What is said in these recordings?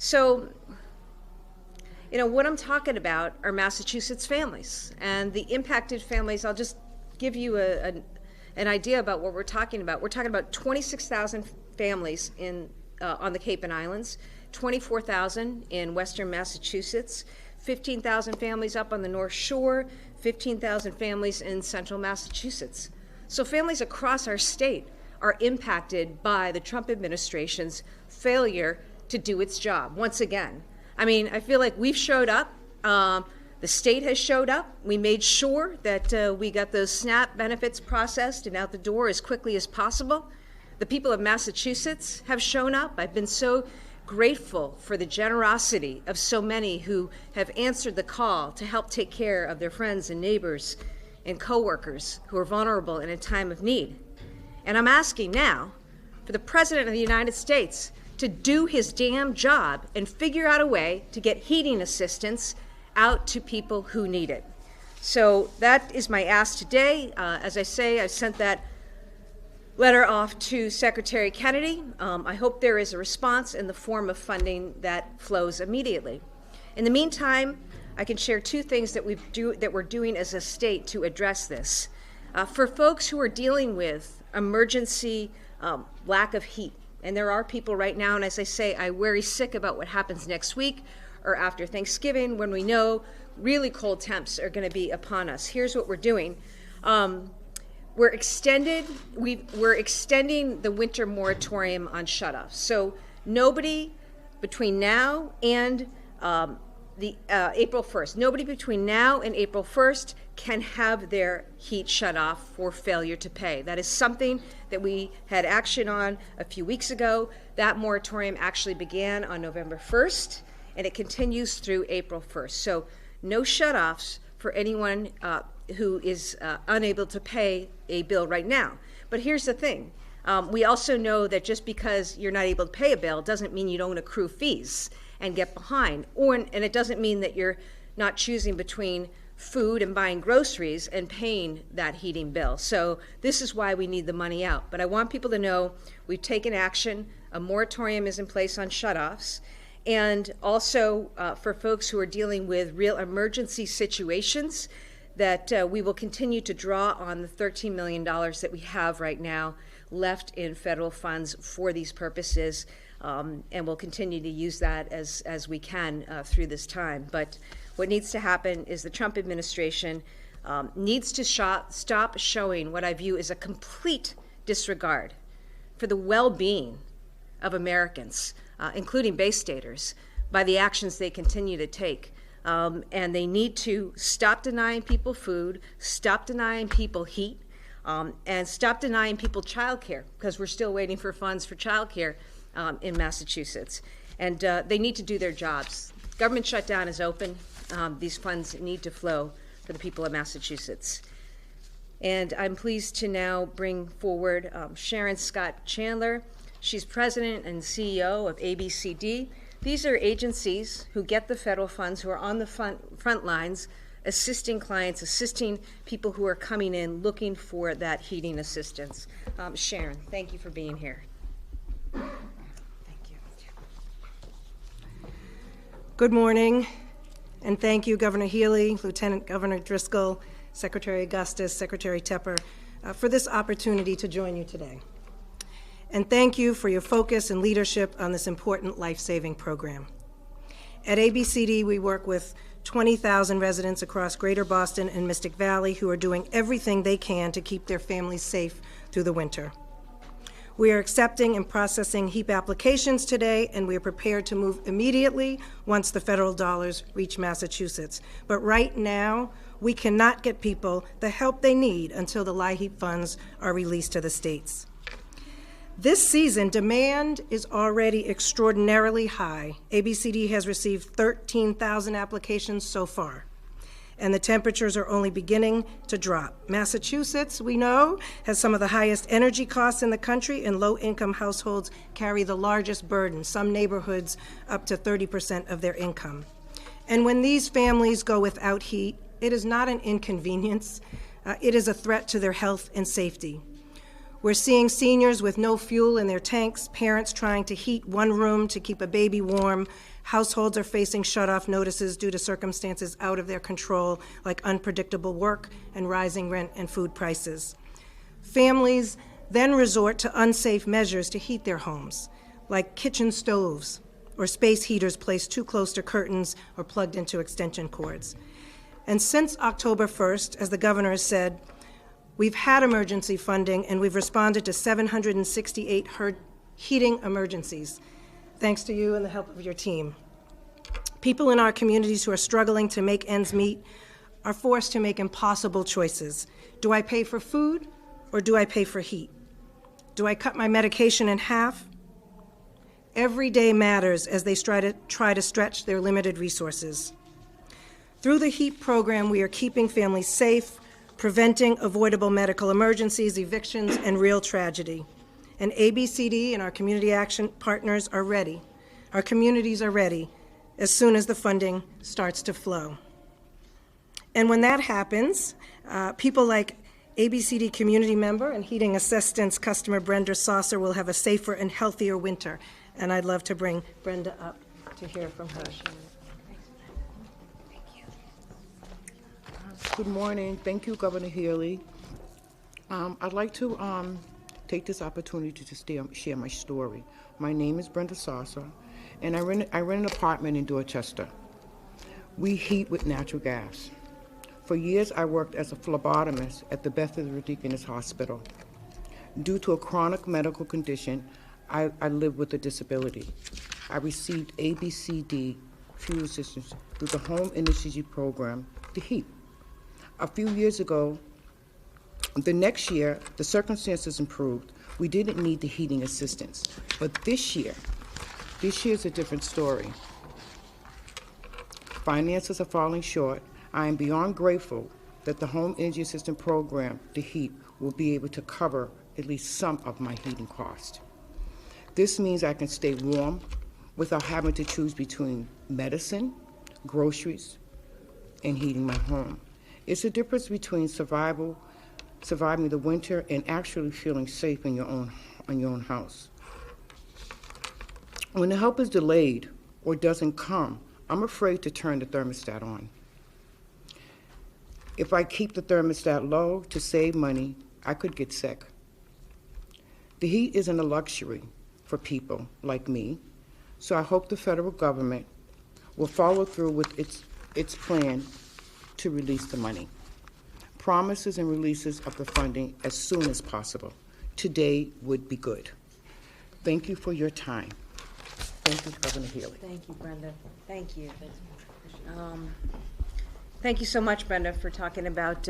So, what I'm talking about are Massachusetts families and the impacted families. I'll just give you an idea about what we're talking about. We're talking about 26,000 families on the Cape and Islands, 24,000 in Western Massachusetts, 15,000 families up on the North Shore, 15,000 families in Central Massachusetts. So families across our state are impacted by the Trump administration's failure to do its job once again. I mean, I feel like we've showed up. The state has showed up. We made sure that we got those SNAP benefits processed and out the door as quickly as possible. The people of Massachusetts have shown up. I've been so grateful for the generosity of so many who have answered the call to help take care of their friends and neighbors and coworkers who are vulnerable in a time of need. And I'm asking now for the President of the United States to do his damn job and figure out a way to get heating assistance out to people who need it. So that is my ask today. As I say, I sent that letter off to Secretary Kennedy. I hope there is a response in the form of funding that flows immediately. In the meantime, I can share two things that we're doing as a state to address this. For folks who are dealing with emergency lack of heat, and there are people right now, and as I say, I worry sick about what happens next week or after Thanksgiving when we know really cold temps are going to be upon us. Here's what we're doing. We're extending the winter moratorium on shutoffs. So nobody between now and April 1st, nobody between now and April 1st can have their heat shut off for failure to pay. That is something that we had action on a few weeks ago. That moratorium actually began on November 1st, and it continues through April 1st. So no shutoffs for anyone who is unable to pay a bill right now. But here's the thing. We also know that just because you're not able to pay a bill doesn't mean you don't accrue fees and get behind. And it doesn't mean that you're not choosing between food and buying groceries and paying that heating bill. So this is why we need the money out. But I want people to know we've taken action. A moratorium is in place on shutoffs. And also for folks who are dealing with real emergency situations, that we will continue to draw on the $13 million that we have right now left in federal funds for these purposes, and we'll continue to use that as we can through this time. But what needs to happen is the Trump administration needs to stop showing what I view as a complete disregard for the well-being of Americans, including Bay Staters, by the actions they continue to take. And they need to stop denying people food, stop denying people heat, and stop denying people childcare, because we're still waiting for funds for childcare in Massachusetts. And they need to do their jobs. Government shutdown is open. These funds need to flow for the people of Massachusetts. And I'm pleased to now bring forward Sharon Scott Chandler. She's president and CEO of ABCD. These are agencies who get the federal funds, who are on the front lines, assisting clients, assisting people who are coming in looking for that heating assistance. Sharon, thank you for being here. Thank you. Good morning, and thank you, Governor Healey, Lieutenant Governor Driscoll, Secretary Augustus, Secretary Tepper, for this opportunity to join you today. And thank you for your focus and leadership on this important life-saving program. At ABCD, we work with 20,000 residents across Greater Boston and Mystic Valley who are doing everything they can to keep their families safe through the winter. We are accepting and processing HEAP applications today, and we are prepared to move immediately once the federal dollars reach Massachusetts. But right now, we cannot get people the help they need until the LIHEAP funds are released to the states. This season, demand is already extraordinarily high. ABCD has received 13,000 applications so far, and the temperatures are only beginning to drop. Massachusetts, we know, has some of the highest energy costs in the country, and low-income households carry the largest burden, some neighborhoods up to 30% of their income. And when these families go without heat, it is not an inconvenience. It is a threat to their health and safety. We're seeing seniors with no fuel in their tanks, parents trying to heat one room to keep a baby warm. Households are facing shut-off notices due to circumstances out of their control, like unpredictable work and rising rent and food prices. Families then resort to unsafe measures to heat their homes, like kitchen stoves or space heaters placed too close to curtains or plugged into extension cords. And since October 1st, as the governor has said, we've had emergency funding and we've responded to 768 heating emergencies, thanks to you and the help of your team. People in our communities who are struggling to make ends meet are forced to make impossible choices. Do I pay for food or do I pay for heat? Do I cut my medication in half? Every day matters as they try to stretch their limited resources. Through the HEAP program, we are keeping families safe, preventing avoidable medical emergencies, evictions, and real tragedy. And ABCD and our community action partners are ready. Our communities are ready as soon as the funding starts to flow. And when that happens, people like ABCD community member and heating assistance customer Brenda Saucer will have a safer and healthier winter. And I'd love to bring Brenda up to hear from her. Good morning. Thank you, Governor Healey. I'd like to take this opportunity to share my story. My name is Brenda Saucer, and I rent an apartment in Dorchester. We heat with natural gas. For years, I worked as a phlebotomist at the Bethesda Deaconess Hospital. Due to a chronic medical condition, I live with a disability. I received ABCD fuel assistance through the Home Energy Program, the HEAP. A few years ago, the next year, the circumstances improved. We didn't need the heating assistance. But this year is a different story. Finances are falling short. I am beyond grateful that the Home Energy Assistance Program, the HEAP, will be able to cover at least some of my heating costs. This means I can stay warm without having to choose between medicine, groceries, and heating my home. It's the difference between surviving the winter and actually feeling safe in your own house. When the help is delayed or doesn't come, I'm afraid to turn the thermostat on. If I keep the thermostat low to save money, I could get sick. The heat isn't a luxury for people like me, so I hope the federal government will follow through with its plan to release the money. Promises and releases of the funding as soon as possible. Today would be good. Thank you for your time. Thank you, Governor Healey. Thank you, Brenda. Thank you. Thank you so much, Brenda, for talking about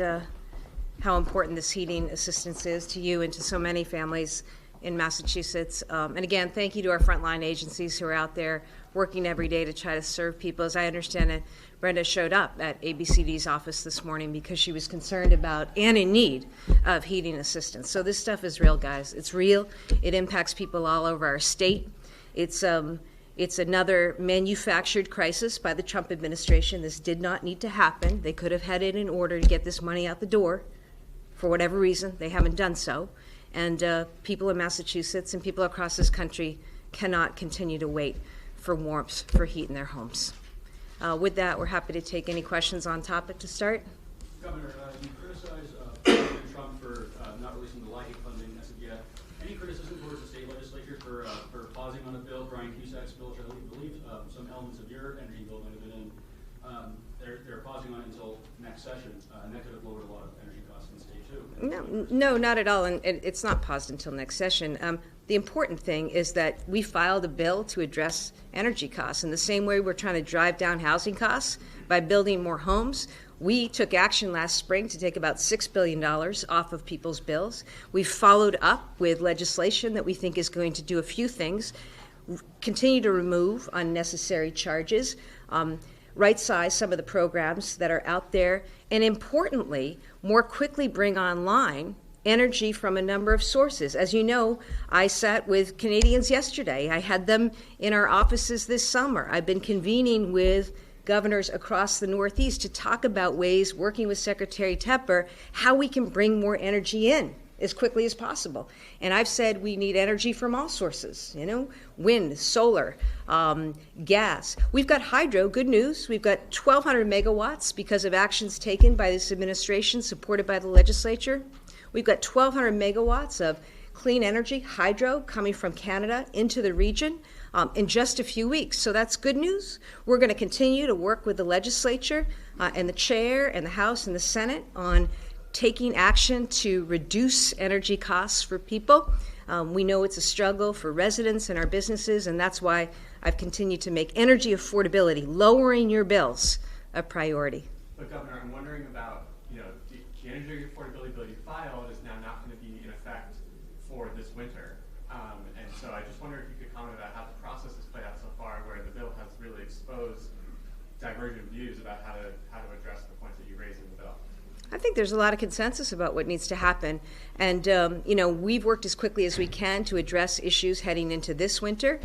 how important this heating assistance is to you and to so many families in Massachusetts. And again, thank you to our frontline agencies who are out there working every day to try to serve people. As I understand it, Brenda showed up at ABCD's office this morning because she was concerned about and in need of heating assistance. So this stuff is real, guys. It's real. It impacts people all over our state. It's another manufactured crisis by the Trump administration. This did not need to happen. They could have had it in order to get this money out the door. For whatever reason, they haven't done so. And people in Massachusetts and people across this country cannot continue to wait for warmth, for heat in their homes. With that, we're happy to take any questions on topic to start. Governor, you criticized President Trump for not releasing the LIHEAP funding as of yet. Any criticism towards the state legislature for pausing on a bill, Brian Cusack's bill, which I believe some elements of your energy bill might have been in? They're pausing on it until next session, and that could have lowered a lot of energy costs in the state too. No, not at all, and it's not paused until next session. The important thing is that we filed a bill to address energy costs. In the same way we're trying to drive down housing costs by building more homes, we took action last spring to take about $6 billion off of people's bills. We followed up with legislation that we think is going to do a few things: continue to remove unnecessary charges, right-size some of the programs that are out there, and importantly, more quickly bring online energy from a number of sources. As you know, I sat with Canadians yesterday. I had them in our offices this summer. I've been convening with governors across the Northeast to talk about ways, working with Secretary Tepper, how we can bring more energy in as quickly as possible. And I've said we need energy from all sources, wind, solar, gas. We've got hydro, good news. We've got 1,200 megawatts because of actions taken by this administration, supported by the legislature. We've got 1,200 megawatts of clean energy, hydro, coming from Canada into the region in just a few weeks. So that's good news. We're going to continue to work with the legislature and the chair and the House and the Senate on taking action to reduce energy costs for people. We know it's a struggle for residents and our businesses, and that's why I've continued to make energy affordability, lowering your bills, a priority. But Governor, I'm wondering about, the energy affordability bill you filed is now not going to be in effect for this winter. And so I just wonder if you could comment about how the process has played out so far, where the bill has really exposed divergent views about how to address the points that you raised in the bill. I think there's a lot of consensus about what needs to happen. And, we've worked as quickly as we can to address issues heading into this winter,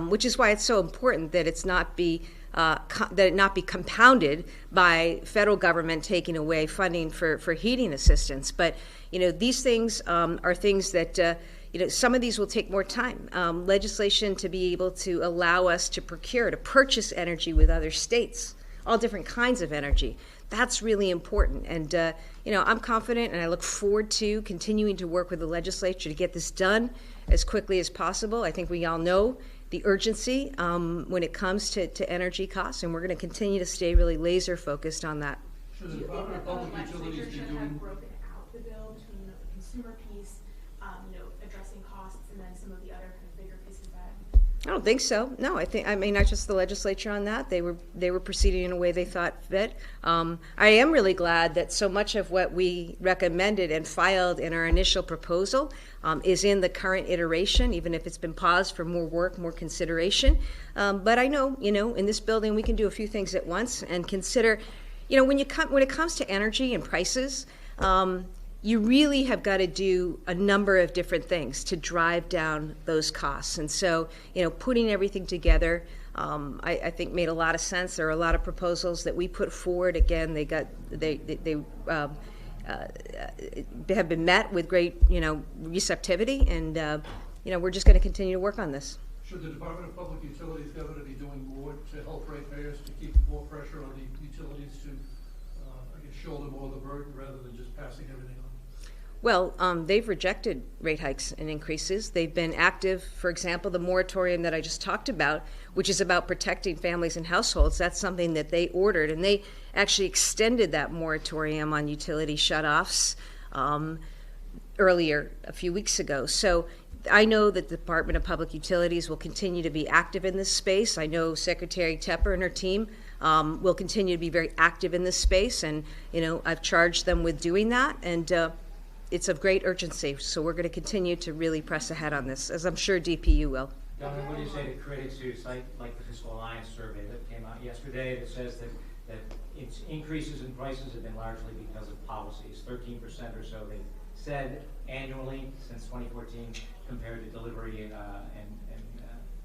which is why it's so important that it not be compounded by federal government taking away funding for heating assistance. But, these things are things that, some of these will take more time. Legislation to be able to allow us to purchase energy with other states, all different kinds of energy. That's really important. And, I'm confident and I look forward to continuing to work with the legislature to get this done as quickly as possible. I think we all know the urgency when it comes to energy costs, and we're going to continue to stay really laser focused on that. Should the Department of Public Utilities be doing? Have broken out the bill between the consumer piece, addressing costs, and then some of the other kind of bigger pieces that? I don't think so. No, not just the legislature on that. They were proceeding in a way they thought fit. I am really glad that so much of what we recommended and filed in our initial proposal is in the current iteration, even if it's been paused for more work, more consideration. But I know, in this building we can do a few things at once and consider, when it comes to energy and prices, you really have got to do a number of different things to drive down those costs. And so, putting everything together, I think made a lot of sense. There are a lot of proposals that we put forward. Again, they have been met with great, receptivity, and we're just going to continue to work on this. Should the Department of Public Utilities, Governor, be doing more to help ratepayers to keep more pressure on the utilities to, shoulder more of the burden rather than just passing everything on? Well, they've rejected rate hikes and increases. They've been active, for example, the moratorium that I just talked about, which is about protecting families and households. That's something that they ordered, and they actually extended that moratorium on utility shutoffs earlier, a few weeks ago. So I know that the Department of Public Utilities will continue to be active in this space. I know Secretary Tepper and her team will continue to be very active in this space, and I've charged them with doing that, and it's of great urgency. So we're going to continue to really press ahead on this, as I'm sure DPU will. Governor, what do you say to critics who cite like the Fiscal Alliance survey that came out yesterday that says that its increases in prices have been largely because of policies, 13% or so they said annually since 2014, compared to delivery and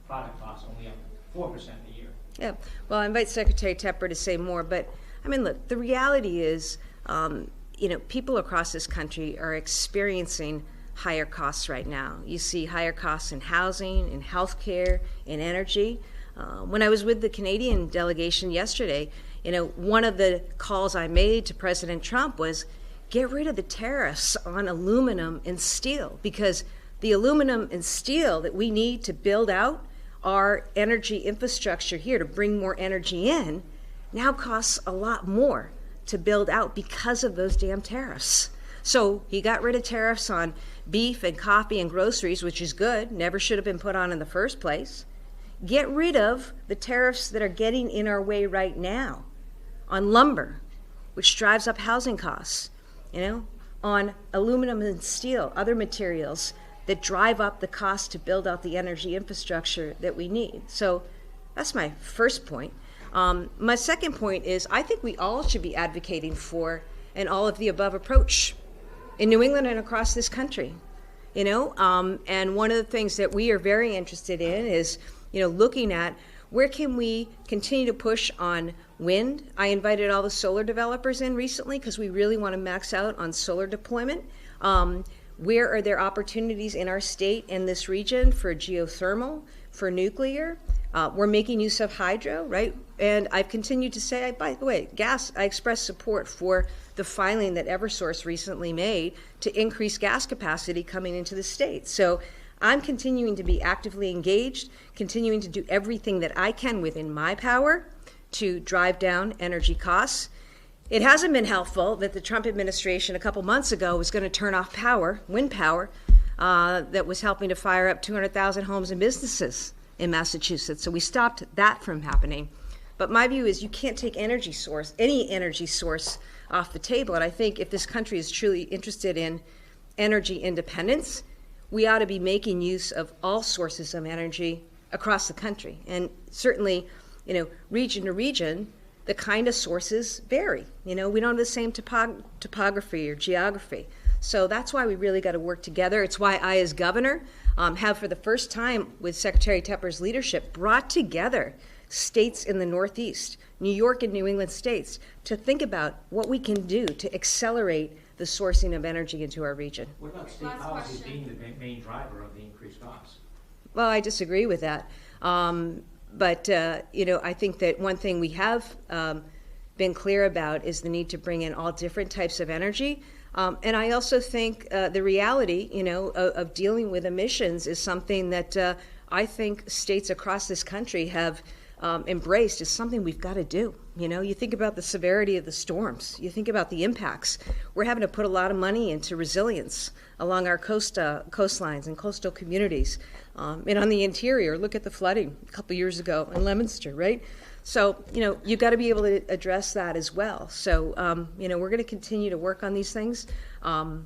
product costs only up 4% a year. Yeah, well, I invite Secretary Tepper to say more, but look, the reality is, people across this country are experiencing higher costs right now. You see higher costs in housing, in healthcare, in energy. When I was with the Canadian delegation yesterday, one of the calls I made to President Trump was get rid of the tariffs on aluminum and steel, because the aluminum and steel that we need to build out our energy infrastructure here to bring more energy in now costs a lot more to build out because of those damn tariffs. So he got rid of tariffs on beef and coffee and groceries, which is good, never should have been put on in the first place. Get rid of the tariffs that are getting in our way right now on lumber, which drives up housing costs, on aluminum and steel, other materials that drive up the cost to build out the energy infrastructure that we need. So that's my first point. My second point is I think we all should be advocating for an all-of-the-above approach in New England and across this country. And one of the things that we are very interested in is, looking at where can we continue to push on wind. I invited all the solar developers in recently because we really want to max out on solar deployment. Where are there opportunities in our state and this region for geothermal, for nuclear? We're making use of hydro, right? And I've continued to say, by the way, gas, I express support for the filing that Eversource recently made to increase gas capacity coming into the state. So I'm continuing to be actively engaged, continuing to do everything that I can within my power to drive down energy costs. It hasn't been helpful that the Trump administration a couple months ago was going to turn off power, wind power, that was helping to fire up 200,000 homes and businesses in Massachusetts. So we stopped that from happening. But my view is you can't take any energy source off the table. And I think if this country is truly interested in energy independence, we ought to be making use of all sources of energy across the country. And certainly, region to region, the kind of sources vary. We don't have the same topography or geography. So that's why we really got to work together. It's why I, as governor, have for the first time with Secretary Tepper's leadership brought together states in the Northeast, New York and New England states, to think about what we can do to accelerate the sourcing of energy into our region. What about state policy being the main driver of the increased costs? Well, I disagree with that. But I think that one thing we have been clear about is the need to bring in all different types of energy. And I also think the reality, of dealing with emissions is something that I think states across this country have embraced as something we've got to do. You think about the severity of the storms. You think about the impacts. We're having to put a lot of money into resilience along our coastlines and coastal communities. And on the interior, look at the flooding a couple years ago in Leominster, right? So, you've got to be able to address that as well. So, we're going to continue to work on these things. I don't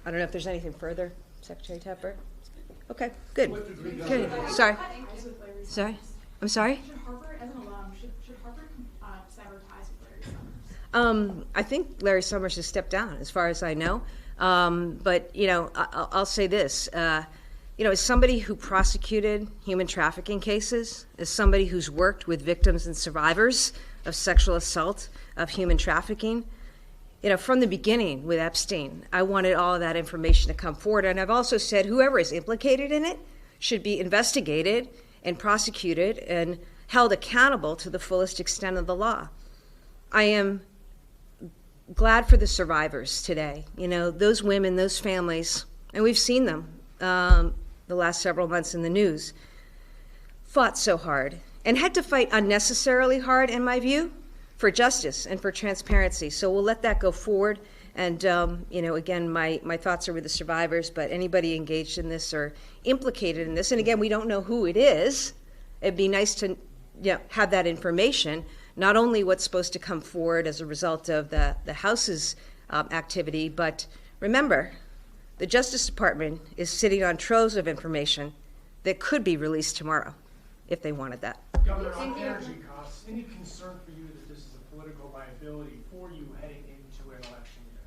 know if there's anything further, Secretary Tepper. Okay, good. Good. Sorry. I'm sorry? Should Harvard, as an alum, should Harvard sever ties with Larry Summers? I think Larry Summers has stepped down, as far as I know. But, I'll say this. As somebody who prosecuted human trafficking cases, as somebody who's worked with victims and survivors of sexual assault, of human trafficking, from the beginning with Epstein, I wanted all of that information to come forward. And I've also said whoever is implicated in it should be investigated and prosecuted and held accountable to the fullest extent of the law. I am glad for the survivors today. Those women, those families, and we've seen them the last several months in the news, fought so hard and had to fight unnecessarily hard, in my view, for justice and for transparency. So we'll let that go forward. And, again, my thoughts are with the survivors, but anybody engaged in this or implicated in this, and again, we don't know who it is. It'd be nice to have that information, not only what's supposed to come forward as a result of the House's activity, but remember, the Justice Department is sitting on troves of information that could be released tomorrow if they wanted that. Governor, on energy costs, any concern for you that this is a political liability for you heading into an election year?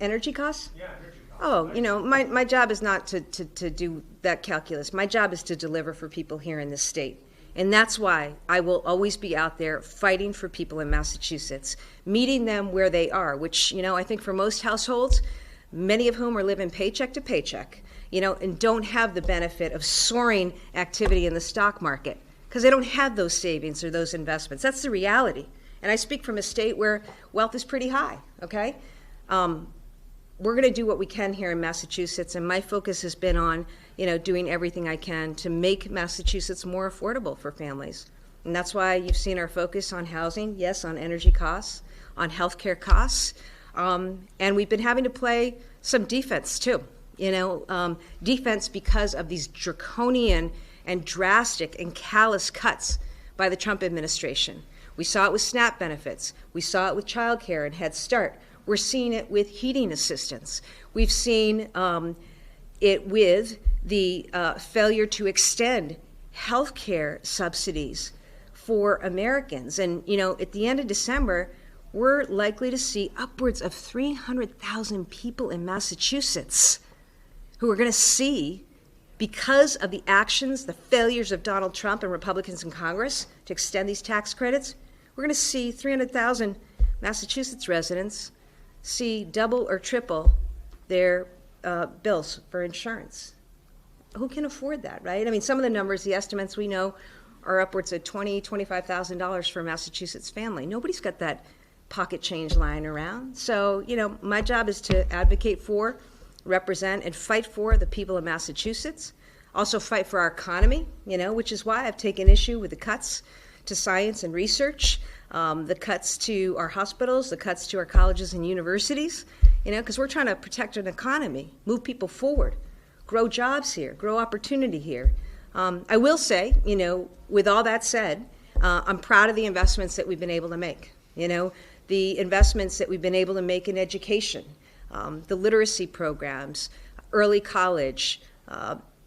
Energy costs? Yeah, energy costs. Oh, my job is not to do that calculus. My job is to deliver for people here in this state. And that's why I will always be out there fighting for people in Massachusetts, meeting them where they are, which, I think for most households, many of whom are living paycheck to paycheck, and don't have the benefit of soaring activity in the stock market because they don't have those savings or those investments. That's the reality. And I speak from a state where wealth is pretty high, okay? We're going to do what we can here in Massachusetts, and my focus has been on, doing everything I can to make Massachusetts more affordable for families. And that's why you've seen our focus on housing, yes, on energy costs, on healthcare costs, and we've been having to play some defense too. Defense because of these draconian and drastic and callous cuts by the Trump administration. We saw it with SNAP benefits. We saw it with child care and Head Start. We're seeing it with heating assistance. We've seen it with the failure to extend health care subsidies for Americans. And, at the end of December, we're likely to see upwards of 300,000 people in Massachusetts who are going to see, because of the actions, the failures of Donald Trump and Republicans in Congress to extend these tax credits, we're going to see 300,000 Massachusetts residents see double or triple their bills for insurance. Who can afford that, right? I mean, some of the numbers, the estimates we know are upwards of $20,000, $25,000 for a Massachusetts family. Nobody's got that pocket change lying around. So, my job is to advocate for, represent, and fight for the people of Massachusetts. Also fight for our economy, which is why I've taken issue with the cuts to science and research, the cuts to our hospitals, the cuts to our colleges and universities, because we're trying to protect an economy, move people forward, grow jobs here, grow opportunity here. I will say, with all that said, I'm proud of the investments that we've been able to make. The investments that we've been able to make in education, the literacy programs, early college,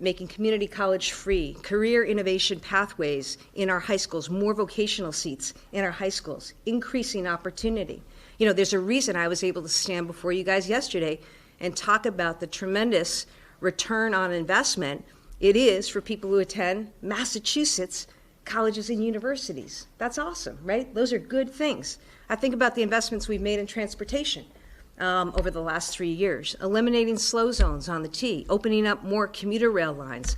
making community college free, career innovation pathways in our high schools, more vocational seats in our high schools, increasing opportunity. There's a reason I was able to stand before you guys yesterday and talk about the tremendous return on investment it is for people who attend Massachusetts colleges and universities. That's awesome, right? Those are good things. I think about the investments we've made in transportation over the last 3 years, eliminating slow zones on the T, opening up more commuter rail lines,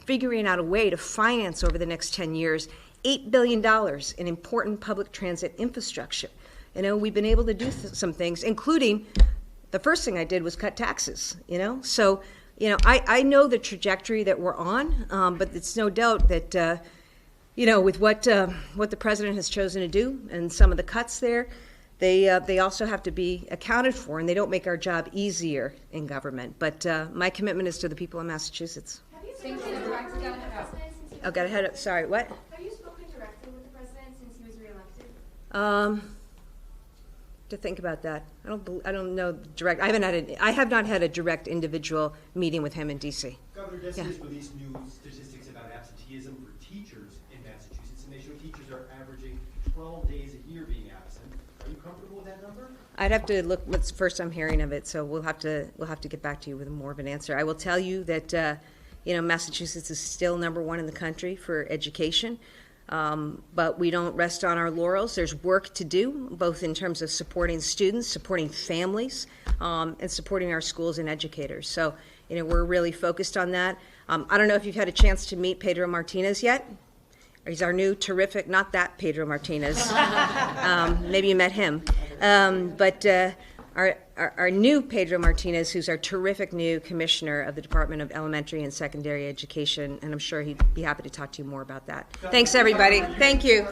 figuring out a way to finance over the next 10 years $8 billion in important public transit infrastructure. We've been able to do some things, including the first thing I did was cut taxes, So, I know the trajectory that we're on, but it's no doubt that, with what the president has chosen to do and some of the cuts there, they also have to be accounted for, and they don't make our job easier in government. But my commitment is to the people of Massachusetts. Have you spoken directly with the president since he was Got ahead of, sorry, what? Have you spoken directly with the president since he was reelected? To think about that. I don't know direct. I have not had a direct individual meeting with him in D.C. Governor, DeSantis released new statistics about absenteeism for teachers in Massachusetts, and they show teachers are averaging 12 days a year being absent. Are you comfortable with that number? I'd have to look. It's the first I'm hearing of it, so we'll have to get back to you with more of an answer. I will tell you that Massachusetts is still #1 in the country for education. But we don't rest on our laurels. There's work to do, both in terms of supporting students, supporting families, and supporting our schools and educators. So, we're really focused on that. I don't know if you've had a chance to meet Pedro Martinez yet. He's our new terrific, not that Pedro Martinez. Maybe you met him. But our new Pedro Martinez, who's our terrific new commissioner of the Department of Elementary and Secondary Education, and I'm sure he'd be happy to talk to you more about that. Thanks, everybody. Thank you.